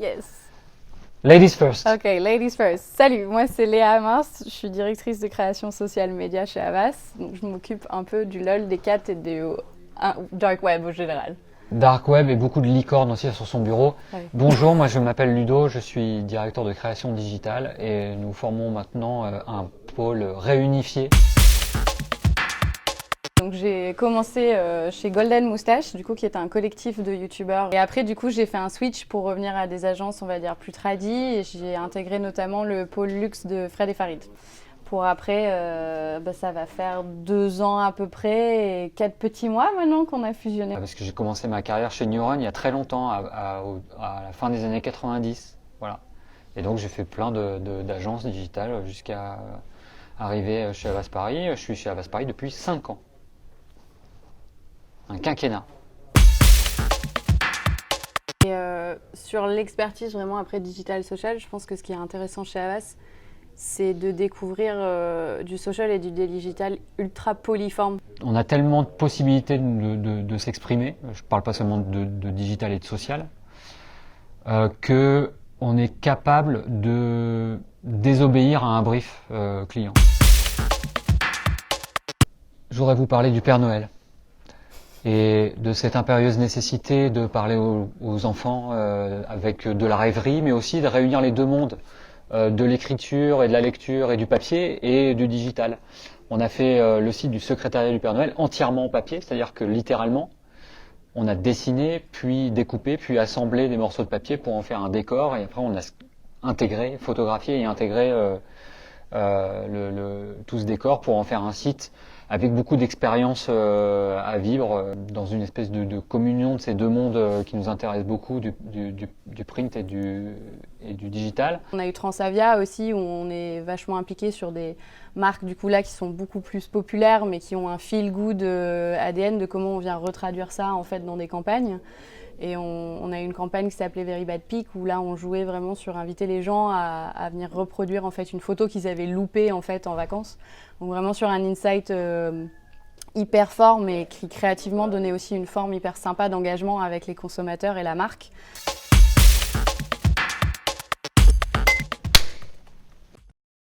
Yes. Ladies first. Ok, ladies first. Salut, moi c'est Léa Amars, je suis directrice de création social média chez Havas. Donc je m'occupe un peu du LOL, des cats et du dark web au général. Dark web et beaucoup de licornes aussi sur son bureau. Ouais. Bonjour, moi je m'appelle Ludo, je suis directeur de création digitale et nous formons maintenant un pôle réunifié. Donc j'ai commencé chez Golden Moustache, du coup qui est un collectif de youtubeurs. Et après du coup j'ai fait un switch pour revenir à des agences on va dire plus tradies et j'ai intégré notamment le pôle luxe de Fred et Farid. Pour après, ça va faire 2 ans à peu près et 4 petits mois maintenant qu'on a fusionné. Parce que j'ai commencé ma carrière chez Neuron il y a très longtemps, à la fin des années 90. Voilà. Et donc j'ai fait plein d'agences digitales jusqu'à arriver chez Havas Paris. Je suis chez Havas Paris depuis 5 ans. Un quinquennat. Et sur l'expertise vraiment après digital social, je pense que ce qui est intéressant chez Havas, c'est de découvrir du social et du digital ultra polyforme. On a tellement de possibilités de s'exprimer, je ne parle pas seulement de digital et de social, qu'on est capable de désobéir à un brief client. Je voudrais vous parler du Père Noël et de cette impérieuse nécessité de parler aux enfants avec de la rêverie, mais aussi de réunir les deux mondes, de l'écriture et de la lecture et du papier et du digital. On a fait le site du secrétariat du Père Noël entièrement en papier, c'est-à-dire que littéralement, on a dessiné, puis découpé, puis assemblé des morceaux de papier pour en faire un décor, et après on a intégré, photographié et intégré tout ce décor pour en faire un site avec beaucoup d'expériences à vivre dans une espèce de communion de ces deux mondes qui nous intéressent beaucoup, du print et du digital. On a eu Transavia aussi où on est vachement impliqué sur des marques du coup là qui sont beaucoup plus populaires mais qui ont un feel good ADN de comment on vient retraduire ça en fait dans des campagnes. Et on a eu une campagne qui s'appelait Very Bad Peak où là on jouait vraiment sur inviter les gens à venir reproduire en fait une photo qu'ils avaient loupée en fait en vacances. Donc vraiment sur un insight hyper fort mais qui créativement donnait aussi une forme hyper sympa d'engagement avec les consommateurs et la marque.